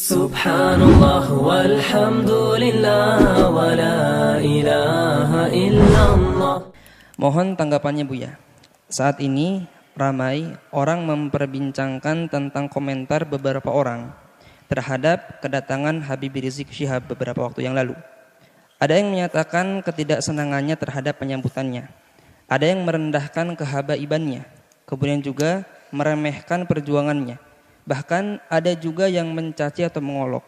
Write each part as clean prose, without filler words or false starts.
Subhanallah walhamdulillah wa la ilaha illallah. Mohon tanggapannya Buya. Saat ini ramai orang memperbincangkan tentang komentar beberapa orang terhadap kedatangan Habib Rizik Syihab beberapa waktu yang lalu. Ada yang menyatakan ketidaksenangannya terhadap penyambutannya. Ada yang merendahkan kehabaibannya. Kemudian juga meremehkan perjuangannya. Bahkan ada juga yang mencaci atau mengolok.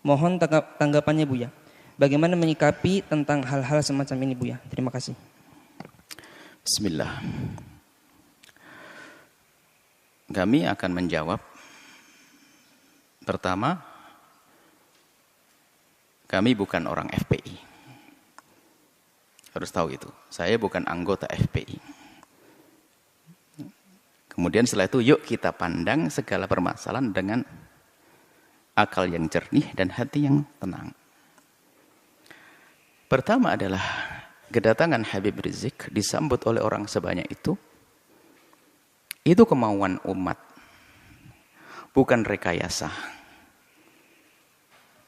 Mohon tanggapannya Buya. Bagaimana menyikapi tentang hal-hal semacam ini Buya? Terima kasih. Bismillah. Kami akan menjawab. Pertama, kami bukan orang FPI. Harus tahu itu. Saya bukan anggota FPI. Kemudian setelah itu yuk kita pandang segala permasalahan dengan akal yang jernih dan hati yang tenang. Pertama adalah kedatangan Habib Rizik disambut oleh orang sebanyak itu kemauan umat. Bukan rekayasa.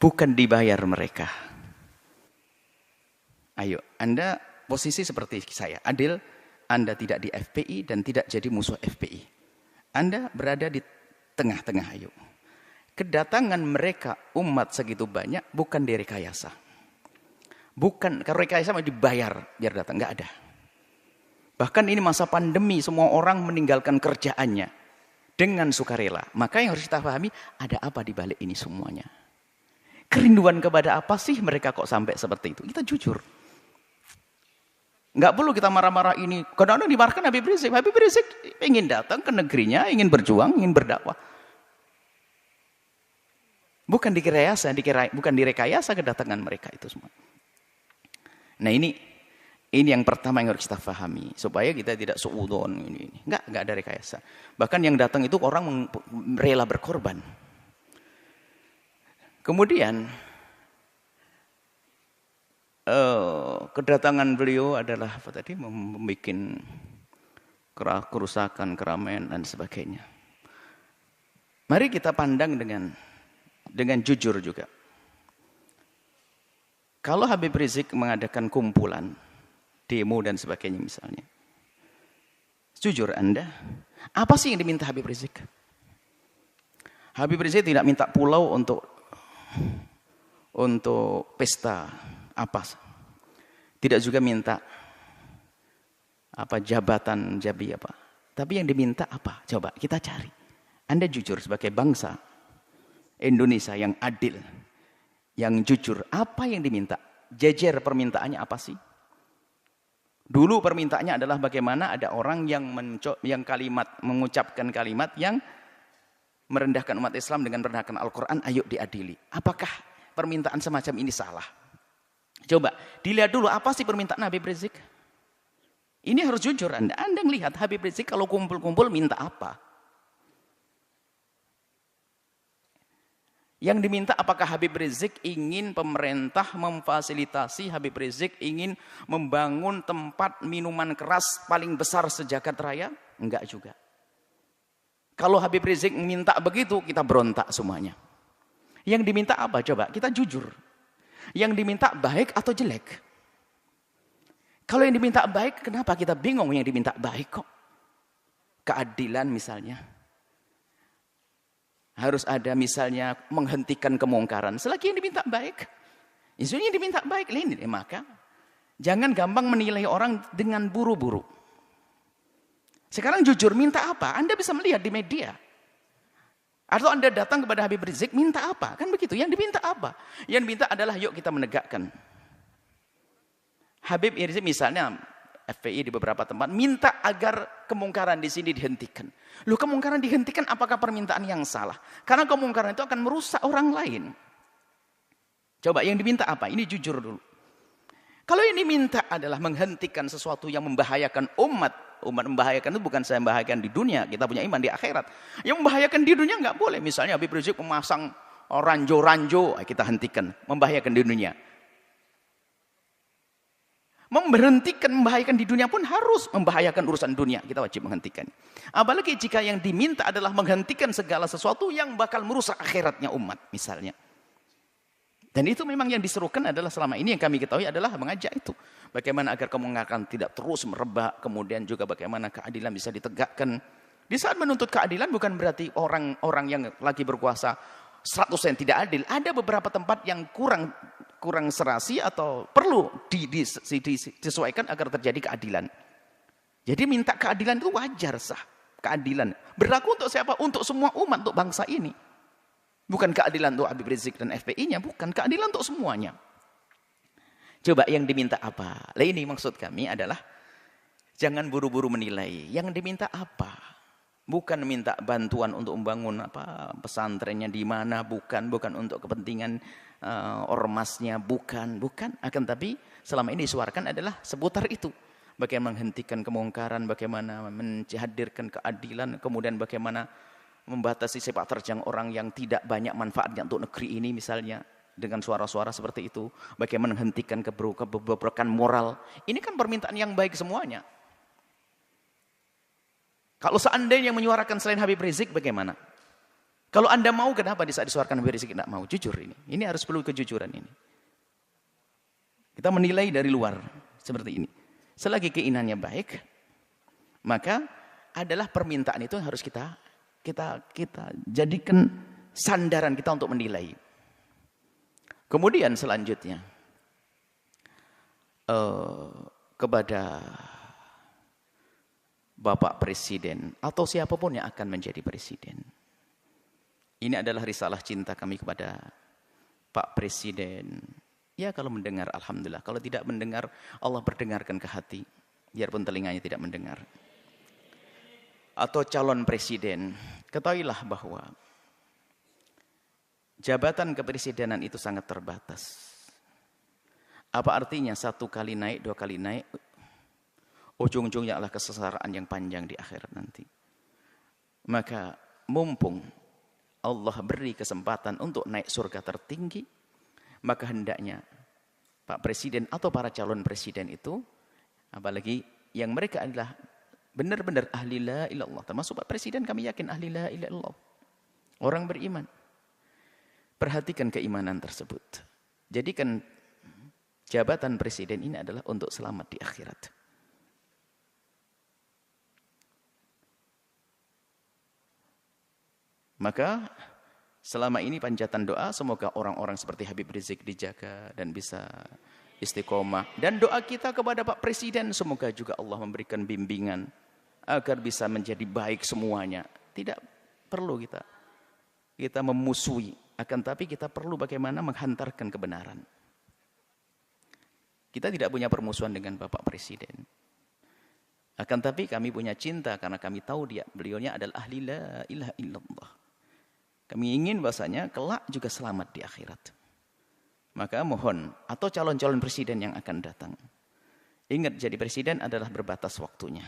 Bukan dibayar mereka. Ayo, Anda posisi seperti saya, adil. Anda tidak di FPI dan tidak jadi musuh FPI. Anda berada di tengah-tengah, ayo. Kedatangan mereka umat segitu banyak bukan direkayasa. Bukan, kalau rekayasa mau dibayar biar datang, enggak ada. Bahkan ini masa pandemi, semua orang meninggalkan kerjaannya dengan sukarela. Maka yang harus kita pahami, ada apa di balik ini semuanya. Kerinduan kepada apa sih mereka kok sampai seperti itu? Kita jujur. Enggak perlu kita marah-marah ini. Kadang-kadang dimarahkan Habib Rizik. Habib Rizik ingin datang ke negerinya, ingin berjuang, ingin berdakwah. Bukan direkayasa kedatangan mereka itu semua. Nah ini yang pertama yang harus kita pahami. Supaya kita tidak suudon ini. Enggak ada rekayasa. Bahkan yang datang itu orang rela berkorban. Kemudian kedatangan beliau adalah apa tadi, membuat kerusakan, keramaian dan sebagainya. Mari kita pandang dengan jujur juga. Kalau Habib Rizik mengadakan kumpulan, demo dan sebagainya misalnya, jujur Anda, apa sih yang diminta Habib Rizik? Habib Rizik tidak minta pulau untuk pesta apa, tidak juga minta apa jabatan jabi apa, tapi yang diminta apa? Coba kita cari. Anda jujur sebagai bangsa Indonesia yang adil, yang jujur, apa yang diminta? Jejer permintaannya apa sih? Dulu permintaannya adalah bagaimana ada orang yang mengucapkan kalimat yang merendahkan umat Islam dengan merendahkan Al-Quran, ayo diadili. Apakah permintaan semacam ini salah? Coba dilihat dulu apa sih permintaan Habib Rizik. Ini harus jujur Anda melihat Habib Rizik kalau kumpul-kumpul minta apa. Yang diminta apakah Habib Rizik ingin pemerintah memfasilitasi, Habib Rizik ingin membangun tempat minuman keras paling besar sejagat raya? Enggak juga. Kalau Habib Rizik minta begitu, kita berontak semuanya. Yang diminta apa? Coba kita jujur. Yang diminta baik atau jelek? Kalau yang diminta baik, kenapa kita bingung yang diminta baik kok? Keadilan misalnya. Harus ada misalnya menghentikan kemungkaran. Selagi yang diminta baik. Isunya yang diminta baik. Ini maka jangan gampang menilai orang dengan buru-buru. Sekarang jujur minta apa? Anda bisa melihat di media. Atau Anda datang kepada Habib Rizik minta apa? Kan begitu. Yang diminta apa? Yang diminta adalah yuk kita menegakkan. Habib Rizik misalnya FPI di beberapa tempat minta agar kemungkaran di sini dihentikan. Loh, kemungkaran dihentikan apakah permintaan yang salah? Karena kemungkaran itu akan merusak orang lain. Coba yang diminta apa? Ini jujur dulu. Kalau yang diminta adalah menghentikan sesuatu yang membahayakan umat membahayakan itu bukan saya membahayakan di dunia, kita punya iman di akhirat. Yang membahayakan di dunia nggak boleh. Misalnya Habib Rizik memasang ranjo-ranjo, kita hentikan, membahayakan di dunia. Memberhentikan, membahayakan di dunia pun harus membahayakan urusan dunia. Kita wajib menghentikan. Apalagi jika yang diminta adalah menghentikan segala sesuatu yang bakal merusak akhiratnya umat misalnya. Dan itu memang yang diserukan adalah selama ini yang kami ketahui adalah mengajak itu. Bagaimana agar kemungkaran tidak terus merebak. Kemudian juga bagaimana keadilan bisa ditegakkan. Di saat menuntut keadilan bukan berarti orang-orang yang lagi berkuasa 100% tidak adil. Ada beberapa tempat yang kurang serasi atau perlu disesuaikan agar terjadi keadilan. Jadi minta keadilan itu wajar sah. Keadilan. Berlaku untuk siapa? Untuk semua umat, untuk bangsa ini. Bukan keadilan untuk Habib Rizik dan FPI-nya. Bukan. Keadilan untuk semuanya. Coba yang diminta apa? Lah ini maksud kami adalah jangan buru-buru menilai. Yang diminta apa? Bukan minta bantuan untuk membangun pesantrennya di mana, bukan untuk kepentingan ormasnya, bukan. Akan tapi selama ini disuarakan adalah seputar itu. Bagaimana menghentikan kemungkaran, bagaimana menghadirkan keadilan, kemudian bagaimana membatasi sepak terjang orang yang tidak banyak manfaatnya untuk negeri ini misalnya dengan suara-suara seperti itu. Bagaimana menghentikan kebobrokan moral. Ini kan permintaan yang baik semuanya. Kalau seandainya menyuarakan selain Habib Rizik bagaimana? Kalau Anda mau, kenapa di saat disuarakan Habib Rizik tidak mau? Jujur ini. Ini harus perlu kejujuran ini. Kita menilai dari luar seperti ini. Selagi keinginannya baik, maka adalah permintaan itu yang harus kita jadikan sandaran kita untuk menilai. Kemudian selanjutnya kepada Bapak Presiden atau siapapun yang akan menjadi presiden. Ini adalah risalah cinta kami kepada Pak Presiden. Ya kalau mendengar alhamdulillah, kalau tidak mendengar Allah berdengarkan ke hati, biarpun telinganya tidak mendengar. Atau calon presiden, ketahuilah bahwa jabatan kepresidenan itu sangat terbatas. Apa artinya 1 kali naik, 2 kali naik, ujung-ujungnya adalah kesengsaraan yang panjang di akhirat nanti. Maka mumpung Allah beri kesempatan untuk naik surga tertinggi, maka hendaknya Pak Presiden atau para calon presiden itu, apalagi yang mereka adalah benar-benar ahli la ilaha illallah, termasuk Pak Presiden kami yakin ahli la ilaha illallah, orang beriman. Perhatikan keimanan tersebut. Jadikan jabatan presiden ini adalah untuk selamat di akhirat. Maka selama ini panjatan doa semoga orang-orang seperti Habib Rizik dijaga dan bisa istiqomah. Dan doa kita kepada Pak Presiden semoga juga Allah memberikan bimbingan agar bisa menjadi baik semuanya. Tidak perlu kita memusuhi, akan tapi kita perlu bagaimana menghantarkan kebenaran. Kita tidak punya permusuhan dengan Bapak Presiden. Akan tapi kami punya cinta karena kami tahu beliaunya adalah ahli la ilaha illallah. Kami ingin bahasanya kelak juga selamat di akhirat. Maka mohon, atau calon-calon presiden yang akan datang. Ingat, jadi presiden adalah berbatas waktunya.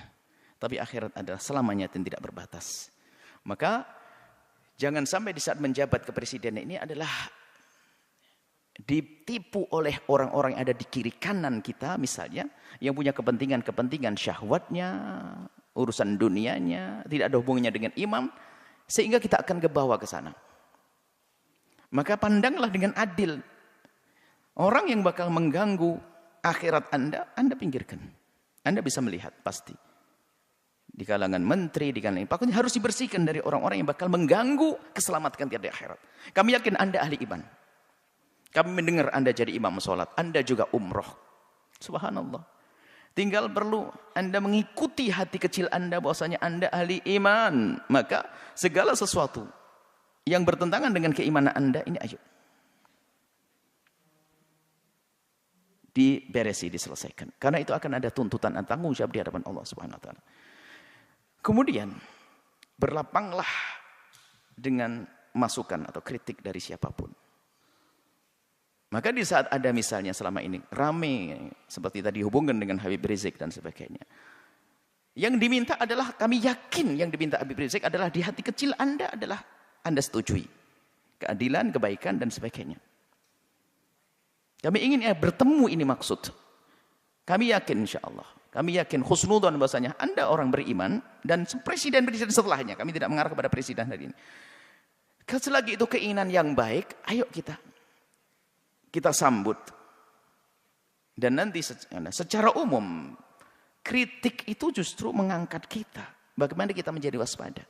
Tapi akhirat adalah selamanya dan tidak berbatas. Maka jangan sampai di saat menjabat kepresidenan ini adalah ditipu oleh orang-orang yang ada di kiri kanan kita misalnya. Yang punya kepentingan syahwatnya, urusan dunianya, tidak ada hubungannya dengan imam. Sehingga kita akan kebawa ke sana. Maka pandanglah dengan adil. Orang yang bakal mengganggu akhirat Anda pinggirkan. Anda bisa melihat pasti. Di kalangan menteri, di kalangan pokoknya harus dibersihkan dari orang-orang yang bakal mengganggu keselamatan kita di akhirat. Kami yakin Anda ahli iman. Kami mendengar Anda jadi imam sholat. Anda juga umroh. Subhanallah. Tinggal perlu Anda mengikuti hati kecil Anda bahwasanya Anda ahli iman. Maka segala sesuatu yang bertentangan dengan keimanan Anda ini ayo diberesi, diselesaikan. Karena itu akan ada tuntutan dan tanggung jawab di hadapan Allah Subhanahu wa taala. Kemudian berlapanglah dengan masukan atau kritik dari siapapun. Maka di saat ada misalnya selama ini rame seperti tadi hubungan dengan Habib Rizik dan sebagainya. Yang diminta adalah kami yakin yang diminta Habib Rizik adalah di hati kecil Anda adalah Anda setujui. Keadilan, kebaikan dan sebagainya. Kami ingin bertemu ini maksud. Kami yakin insya Allah. Kami yakin husnudzon bahasanya Anda orang beriman dan presiden-presiden setelahnya. Kami tidak mengarah kepada presiden hari ini. Selagi itu keinginan yang baik, ayo kita sambut. Dan nanti secara umum kritik itu justru mengangkat kita. Bagaimana kita menjadi waspada.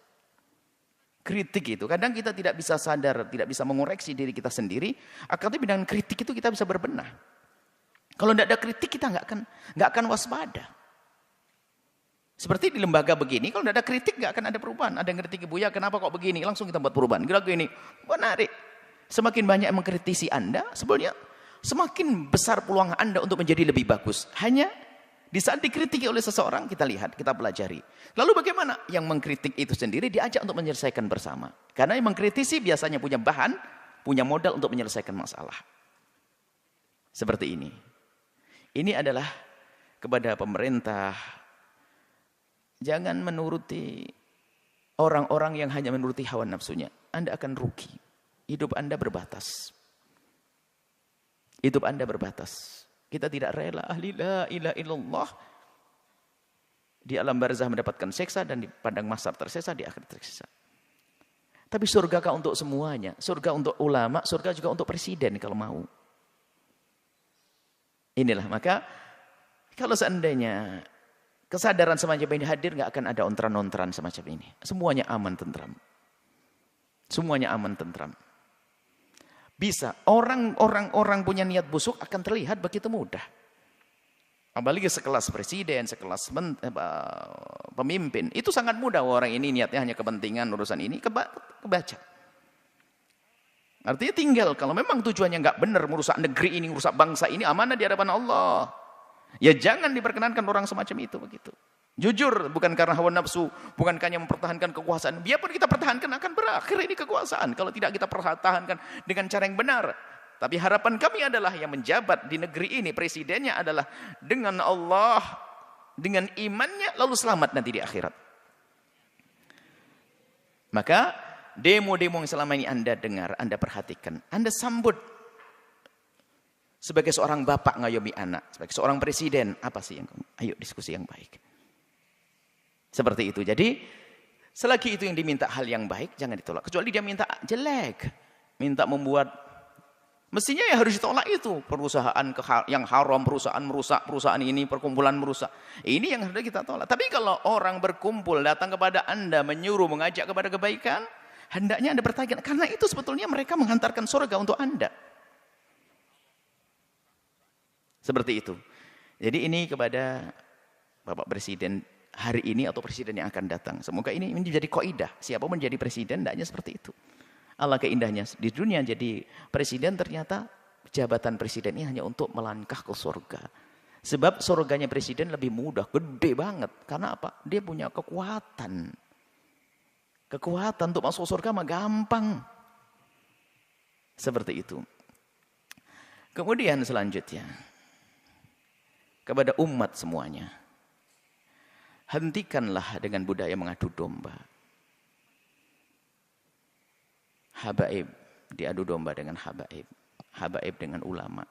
Kritik itu kadang kita tidak bisa sadar, tidak bisa mengoreksi diri kita sendiri. Akhirnya dengan kritik itu kita bisa berbenah. Kalau tidak ada kritik kita nggak akan waspada. Seperti di lembaga begini, kalau tidak ada kritik nggak akan ada perubahan. Ada yang kritik Buya, kenapa kok begini? Langsung kita buat perubahan. Gini, menarik. Semakin banyak yang mengkritisi Anda, sebenarnya semakin besar peluang Anda untuk menjadi lebih bagus. Hanya di saat dikritiki oleh seseorang, kita lihat, kita pelajari. Lalu bagaimana? Yang mengkritik itu sendiri diajak untuk menyelesaikan bersama. Karena yang mengkritisi biasanya punya bahan, punya modal untuk menyelesaikan masalah. Seperti ini. Ini adalah kepada pemerintah. Jangan menuruti orang-orang yang hanya menuruti hawa nafsunya. Anda akan rugi. Hidup Anda berbatas. Hidup Anda berbatas. Kita tidak rela ahli la ilaha illallah di alam barzah mendapatkan siksa dan di padang mahsyar tersiksa, di akhir tersiksa. Tapi surga untuk semuanya. Surga untuk ulama, surga juga untuk presiden kalau mau. Inilah, maka kalau seandainya kesadaran semacam ini hadir, nggak akan ada ontran-ontran semacam ini. Semuanya aman tentram. Semuanya aman tentram. Bisa orang punya niat busuk akan terlihat begitu mudah. Apalagi sekelas presiden, sekelas pemimpin, itu sangat mudah. Orang ini niatnya hanya kepentingan urusan ini, kebaca. Artinya tinggal kalau memang tujuannya nggak benar, merusak negeri ini, merusak bangsa ini, amanah di hadapan Allah. Ya jangan diperkenankan orang semacam itu begitu. Jujur, bukan karena hawa nafsu, bukan hanya mempertahankan kekuasaan. Biarpun kita pertahankan akan berakhir ini kekuasaan kalau tidak kita pertahankan dengan cara yang benar. Tapi harapan kami adalah yang menjabat di negeri ini, presidennya adalah dengan Allah, dengan imannya, lalu selamat nanti di akhirat. Maka demo-demo yang selama ini Anda dengar, Anda perhatikan, Anda sambut. Sebagai seorang bapak ngayomi anak, sebagai seorang presiden, apa sih yang ayo diskusi yang baik. Seperti itu. Jadi selagi itu yang diminta hal yang baik, jangan ditolak. Kecuali dia minta jelek, minta membuat, mestinya ya harus ditolak itu. Perusahaan yang haram, perusahaan merusak, perusahaan ini, perkumpulan merusak. Ini yang harus kita tolak. Tapi kalau orang berkumpul datang kepada Anda, menyuruh, mengajak kepada kebaikan, hendaknya Anda bertanya, karena itu sebetulnya mereka menghantarkan surga untuk Anda. Seperti itu. Jadi ini kepada Bapak Presiden hari ini atau presiden yang akan datang. Semoga ini menjadi kaidah. Siapa menjadi presiden, hendaknya seperti itu. Alangkah indahnya di dunia jadi presiden, ternyata jabatan presiden ini hanya untuk melangkah ke surga. Sebab surganya presiden lebih mudah, gede banget. Karena apa? Dia punya kekuatan. Kekuatan untuk masuk surga mah gampang. Seperti itu. Kemudian selanjutnya, kepada umat semuanya, hentikanlah dengan budaya mengadu domba. Habaib diadu domba dengan habaib, habaib dengan ulama,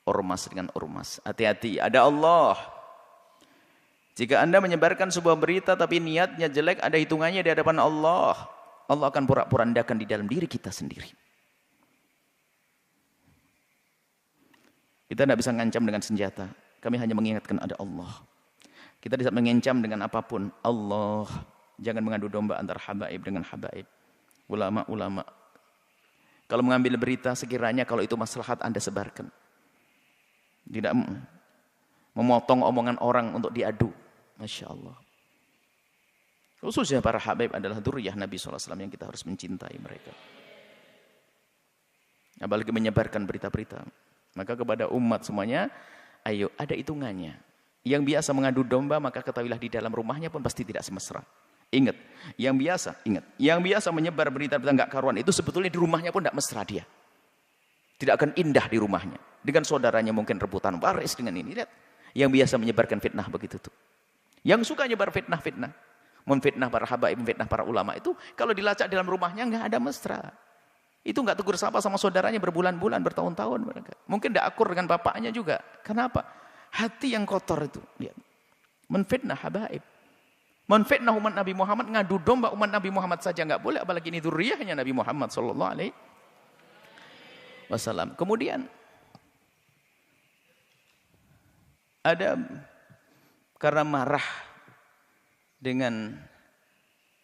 ormas dengan ormas. Hati-hati, ada Allah. Jika Anda menyebarkan sebuah berita tapi niatnya jelek, ada hitungannya di hadapan Allah. Allah akan porak-porandakan di dalam diri kita sendiri. Kita tidak bisa ngancam dengan senjata. Kami hanya mengingatkan ada Allah. Kita tidak mengancam dengan apapun. Allah. Jangan mengadu domba antara habaib dengan habaib. Ulama-ulama. Kalau mengambil berita, sekiranya kalau itu maslahat Anda sebarkan. Tidak memotong omongan orang untuk diadu. Masya Allah. Khususnya para habaib adalah dzurriyyah Nabi SAW yang kita harus mencintai mereka. Apalagi menyebarkan berita-berita. Maka kepada umat semuanya, ayo ada hitungannya. Yang biasa mengadu domba, maka ketahuilah di dalam rumahnya pun pasti tidak semesra. Ingat, yang biasa menyebar berita-berita enggak karuan itu sebetulnya di rumahnya pun tidak mesra dia. Tidak akan indah di rumahnya. Dengan saudaranya mungkin rebutan waris dengan ini. Lihat, yang biasa menyebarkan fitnah begitu tuh. Yang suka nyebar fitnah-fitnah, memfitnah para habaib, memfitnah para ulama itu, kalau dilacak dalam rumahnya enggak ada mesra. Itu enggak tegur sapa sama saudaranya berbulan-bulan, bertahun-tahun mereka. Mungkin tidak akur dengan bapaknya juga. Kenapa? Hati yang kotor itu. Lihat. Menfitnah habaib. Menfitnah umat Nabi Muhammad, ngadu domba umat Nabi Muhammad saja nggak boleh, apalagi ini dzurriyyahnya Nabi Muhammad sallallahu alaihi wasallam. Kemudian ada karena marah dengan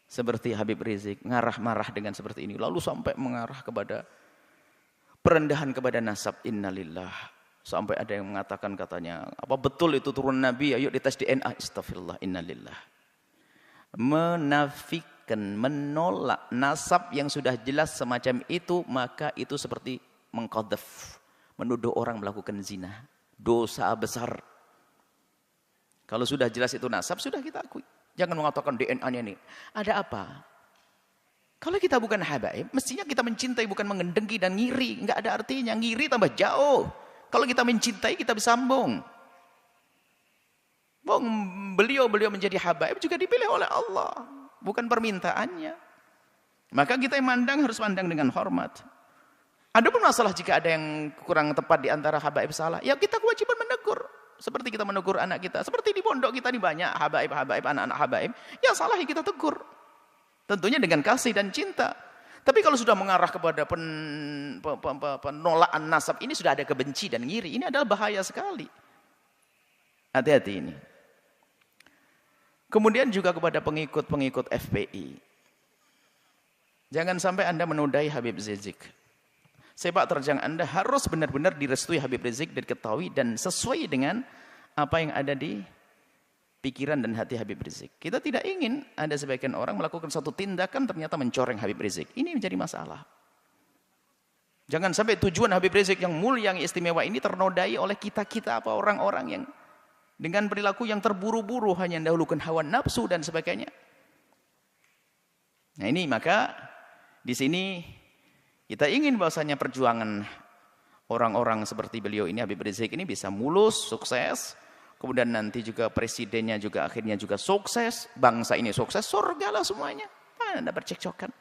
seperti Habib Rizik, marah dengan seperti ini, lalu sampai mengarah kepada perendahan kepada nasab, innalillah. Sampai ada yang mengatakan katanya, apa betul itu turun Nabi? Ayo dites DNA. Astagfirullah, innalillah. Menafikan, menolak nasab yang sudah jelas semacam itu, maka itu seperti mengqadzaf, menuduh orang melakukan zina. Dosa besar. Kalau sudah jelas itu nasab, sudah kita akui. Jangan mengatakan DNA-nya ini. Ada apa? Kalau kita bukan habaib, mestinya kita mencintai, bukan mengendengki dan ngiri. Enggak ada artinya. Ngiri tambah jauh. Kalau kita mencintai, kita bisa sambung. Beliau menjadi habaib juga dipilih oleh Allah. Bukan permintaannya. Maka kita yang mandang harus mandang dengan hormat. Adapun masalah jika ada yang kurang tepat di antara habaib salah, ya kita kewajiban menegur. Seperti kita menegur anak kita. Seperti di pondok kita ini banyak habaib, anak-anak habaib. Yang salah ya kita tegur. Tentunya dengan kasih dan cinta. Tapi kalau sudah mengarah kepada penolakan nasab, ini sudah ada kebenci dan ngiri. Ini adalah bahaya sekali. Hati-hati ini. Kemudian juga kepada pengikut-pengikut FPI. Jangan sampai Anda menodai Habib Rizik. Sepak terjang Anda harus benar-benar direstui Habib Rizik dan diketahui dan sesuai dengan apa yang ada di pikiran dan hati Habib Rizik. Kita tidak ingin ada sebagian orang melakukan suatu tindakan ternyata mencoreng Habib Rizik. Ini menjadi masalah. Jangan sampai tujuan Habib Rizik yang mulia, yang istimewa ini ternodai oleh kita-kita apa orang-orang yang dengan perilaku yang terburu-buru hanya mendahulukan hawa nafsu dan sebagainya. Nah ini maka di sini kita ingin bahwasanya perjuangan orang-orang seperti beliau ini, Habib Rizik ini bisa mulus, sukses. Kemudian nanti juga presidennya juga akhirnya juga sukses. Bangsa ini sukses, surga lah semuanya. Anda bercekcokan.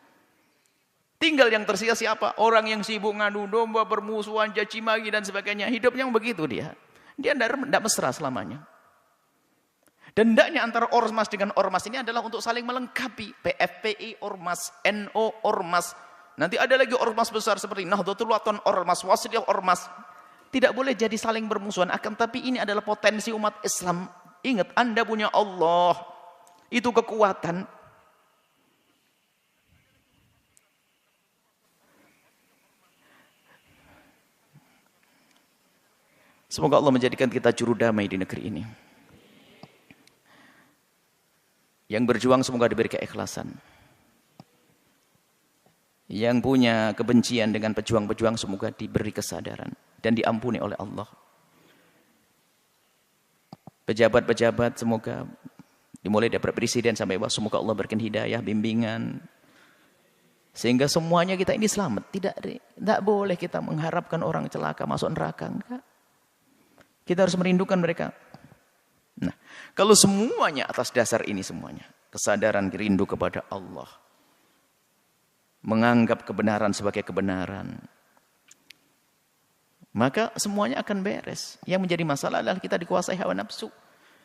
Tinggal yang tersisa siapa? Orang yang sibuk ngadu domba, bermusuhan, caci maki dan sebagainya. Hidupnya begitu dia. Dia tidak mesra selamanya. Dan hendaknya antara ormas dengan ormas ini adalah untuk saling melengkapi. PFPI, ormas, NO, ormas. Nanti ada lagi ormas besar seperti Nahdlatul Wathon, ormas, Wasliyah, ormas. Tidak boleh jadi saling bermusuhan. Akan tapi ini adalah potensi umat Islam. Ingat, Anda punya Allah. Itu kekuatan. Semoga Allah menjadikan kita juru damai di negeri ini. Yang berjuang semoga diberi keikhlasan. Yang punya kebencian dengan pejuang-pejuang semoga diberi kesadaran dan diampuni oleh Allah. Pejabat-pejabat semoga dimulai dari presiden sampai bawah, semoga Allah berikan hidayah, bimbingan, sehingga semuanya kita ini selamat. Tidak boleh kita mengharapkan orang celaka masuk neraka. Enggak. Kita harus merindukan mereka. Nah, kalau semuanya atas dasar ini semuanya, kesadaran rindu kepada Allah, menganggap kebenaran sebagai kebenaran, maka semuanya akan beres. Yang menjadi masalah adalah kita dikuasai hawa nafsu.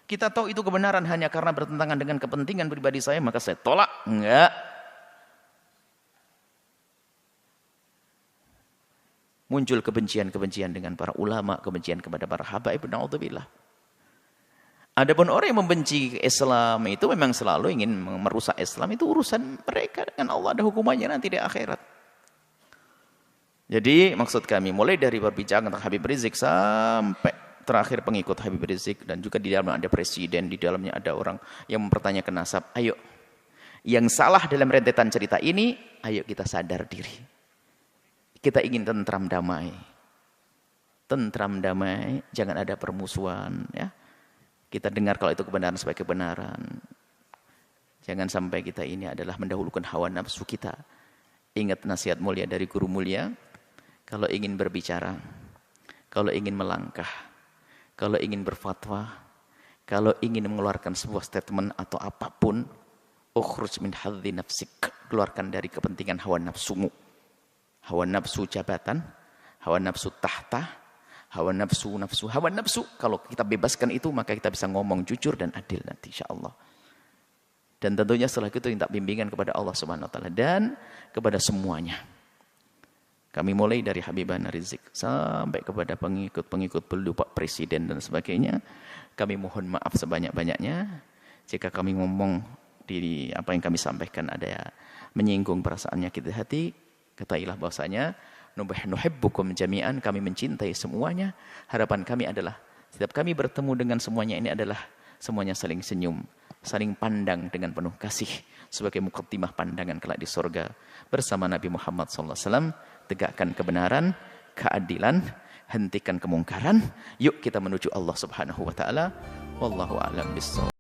Kita tahu itu kebenaran hanya karena bertentangan dengan kepentingan pribadi saya, maka saya tolak. Enggak. Muncul kebencian-kebencian dengan para ulama, kebencian kepada para habaib, na'udzubillah. Adapun orang yang membenci Islam itu memang selalu ingin merusak Islam, itu urusan mereka dengan Allah, ada hukumannya nanti di akhirat. Jadi maksud kami mulai dari berbicara tentang Habib Rizik sampai terakhir pengikut Habib Rizik, dan juga di dalamnya ada presiden, di dalamnya ada orang yang mempertanyakan nasab. Ayo, yang salah dalam rentetan cerita ini, ayo kita sadar diri. Kita ingin tentram damai. Tentram damai, jangan ada permusuhan, ya. Kita dengar kalau itu kebenaran sebagai kebenaran. Jangan sampai kita ini adalah mendahulukan hawa nafsu kita. Ingat nasihat mulia dari guru mulia, kalau ingin berbicara, kalau ingin melangkah, kalau ingin berfatwa, kalau ingin mengeluarkan sebuah statement atau apapun, ukhruj min hadzi nafsik, keluarkan dari kepentingan hawa nafsumu. Hawa nafsu jabatan, hawa nafsu tahta, Hawa nafsu, hawa nafsu. Kalau kita bebaskan itu, maka kita bisa ngomong jujur dan adil nanti insya Allah. Dan tentunya setelah itu minta bimbingan kepada Allah Subhanahu wa taala dan kepada semuanya. Kami mulai dari Habibana Rizik sampai kepada pengikut-pengikut beliau, Pak Presiden dan sebagainya. Kami mohon maaf sebanyak-banyaknya jika kami ngomong di apa yang kami sampaikan ada menyinggung perasaan nyakit hati. Katailah bahwasanya nuhibbukum jami'an, kami mencintai semuanya. Harapan kami adalah setiap kami bertemu dengan semuanya ini adalah semuanya saling senyum, saling pandang dengan penuh kasih sebagai muqaddimah pandangan kelak di surga bersama Nabi Muhammad SAW. Tegakkan kebenaran, keadilan, hentikan kemungkaran. Yuk kita menuju Allah Subhanahu wa taala. Wallahu a'lam bissawab.